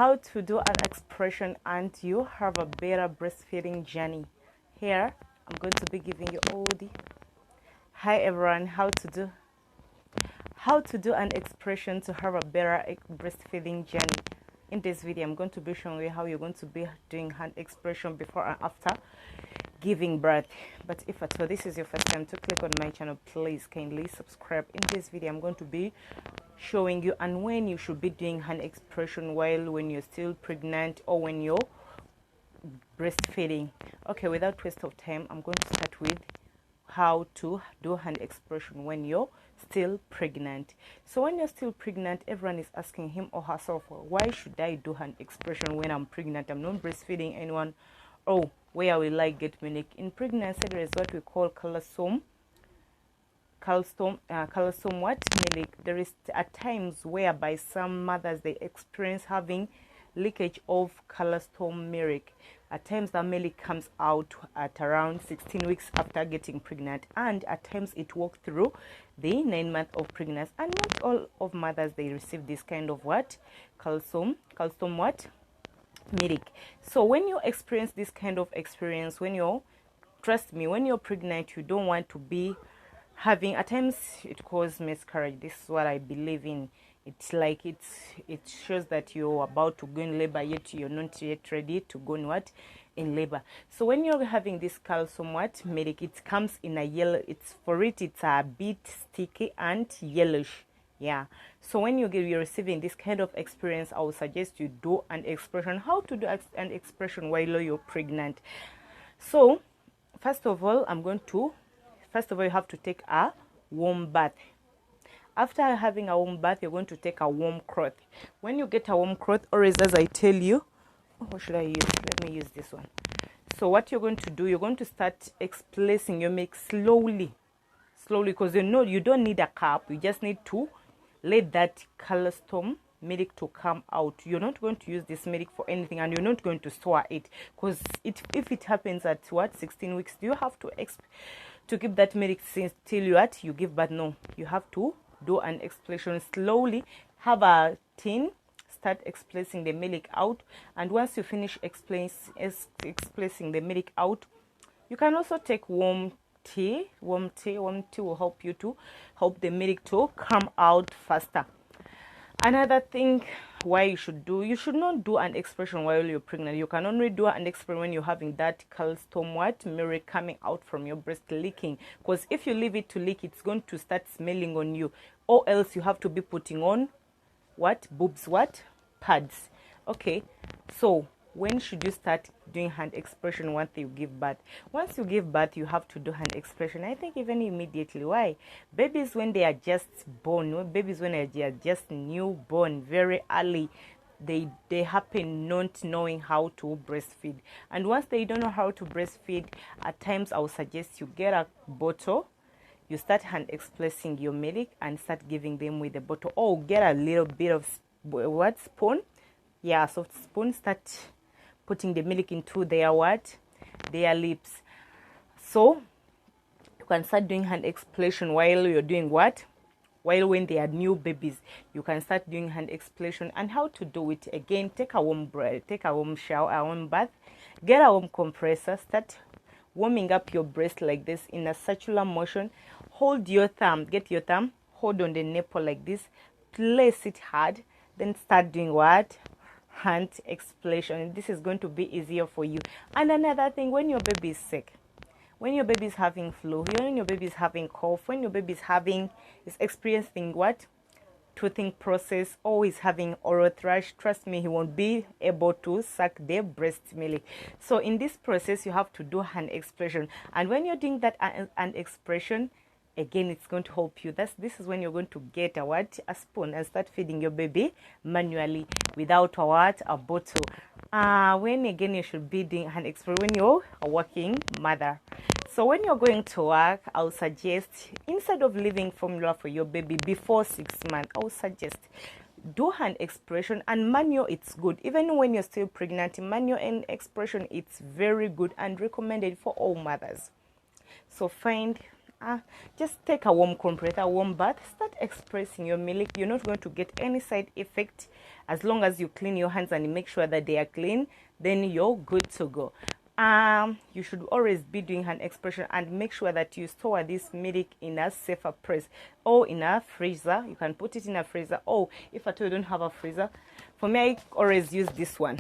how to do an expression and you have a better breastfeeding journey. Here I'm going to be giving you all the hi everyone, how to do an expression to have a better breastfeeding journey. In this video I'm going to be showing you how you're going to be doing hand expression before and after giving birth. But if at all this is your first time to click on my channel, please kindly subscribe. In this video I'm going to be showing you and when you should be doing hand expression while when you're still pregnant or when you're breastfeeding. Okay, without waste of time, I'm going to start with how to do hand expression when you're still pregnant. So when you're still pregnant, everyone is asking him or herself, well, why should I do hand expression when I'm pregnant? I'm not breastfeeding anyone. Oh, where will I get milk? In pregnancy there is what we call calcium what milk. There is at times whereby some mothers they experience having leakage of calcium milk. At times the milk comes out at around 16 weeks after getting pregnant, and at times it walks through the 9 months of pregnancy. And not all of mothers they receive this kind of what calcium what milk. So when you experience this kind of experience, trust me, when you're pregnant, you don't want to be having, at times it causes miscarriage. This is what I believe in. It's like it shows that you're about to go in labor, yet you're not yet ready to go in labor. So when you're having this calcium milk, it comes in a yellow, it's a bit sticky and yellowish. Yeah, so when you're receiving this kind of experience, I would suggest you do an expression. How to do an expression while you're pregnant? So first of all, you have to take a warm bath. After having a warm bath, you're going to take a warm cloth. When you get a warm cloth, or as I tell you, what should I use? Let me use this one. So what you're going to do, you're going to start expressing your milk slowly, because you don't need a cup. You just need to let that calcium milk to come out. You're not going to use this milk for anything, and you're not going to store it, because if it happens at 16 weeks, do you have to keep that milk since till you give birth? No, you have to do an expression slowly. Have a tin, start expressing the milk out, and once you finish expressing the milk out, you can also take warm tea will help the milk to come out faster. Another thing why you should not do an expression while you're pregnant. You can only do an expression when you're having that calcium milk coming out from your breast leaking, because if you leave it to leak, it's going to start smelling on you, or else you have to be putting on boobs pads. Okay, so when should you start doing hand expression? Once you give birth. Once you give birth, you have to do hand expression. I think even immediately. Why? Babies when they are just born, when they are just newborn, very early, they happen not knowing how to breastfeed. And once they don't know how to breastfeed, at times I would suggest you get a bottle. You start hand expressing your milk and start giving them with the bottle, or get a little bit of spoon. Yeah, soft spoon. Start putting the milk into their lips. So you can start doing hand expression while you're doing when they are new babies. You can start doing hand expression. And how to do it? Again, take a warm shower, a warm bath, get a warm compressor, start warming up your breast like this in a circular motion. Hold your thumb, hold on the nipple like this, place it hard, then start doing hand expression. This is going to be easier for you. And another thing, when your baby is sick, when your baby is having flu, when your baby is having cough, when your baby is experiencing toothing process, or is having oral thrush, trust me, he won't be able to suck the breast milk. So in this process you have to do hand expression, and when you're doing that hand expression, again, it's going to help you. This is when you're going to get a spoon and start feeding your baby manually without a bottle. When again you should be doing hand expression when you're a working mother. So when you're going to work, I'll suggest, instead of leaving formula for your baby before 6 months, I'll suggest do hand expression. And manual, it's good. Even when you're still pregnant, manual and expression, it's very good and recommended for all mothers. So find just take a warm compressor, a warm bath, start expressing your milk. You're not going to get any side effect as long as you clean your hands and make sure that they are clean. Then you're good to go. You should always be doing hand expression and make sure that you store this milk in a safer place or in a freezer. You can put it in a freezer, or if at all you don't have a freezer, for me I always use this one.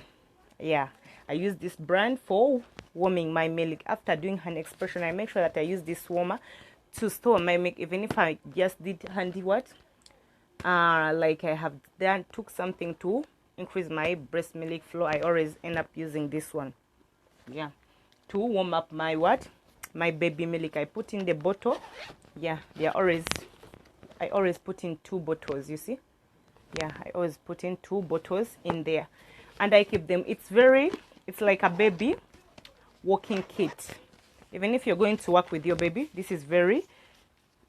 Yeah, I use this brand for warming my milk. After doing hand expression, I make sure that I use this warmer to store my milk. Even if I just did handy like I have done took something to increase my breast milk flow, I always end up using this one. Yeah, to warm up my my baby milk. I put in the bottle. Yeah, I always put in 2 bottles, you see. Yeah, I always put in 2 bottles in there, and I keep them. It's like a baby walking kit. Even if you're going to work with your baby, this is very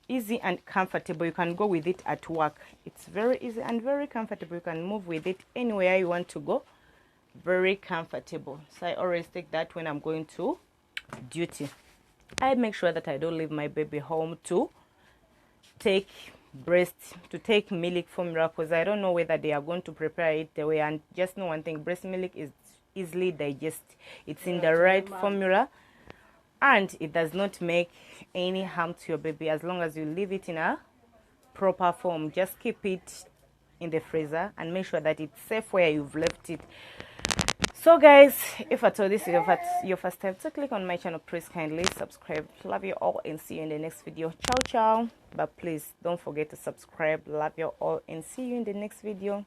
easy and comfortable. You can go with it at work. It's very easy and very comfortable. You can move with it anywhere you want to go. Very comfortable. So I always take that when I'm going to duty. I make sure that I don't leave my baby home to take milk formula, because I don't know whether they are going to prepare it the way. And just know one thing, breast milk is easily digest. It's in the right formula, and it does not make any harm to your baby as long as you leave it in a proper form. Just keep it in the freezer and make sure that it's safe where you've left it. So guys, if at all this is your first time to click on my channel, please kindly subscribe. Love you all and see you in the next video. Ciao ciao. But please don't forget to subscribe. Love you all and see you in the next video.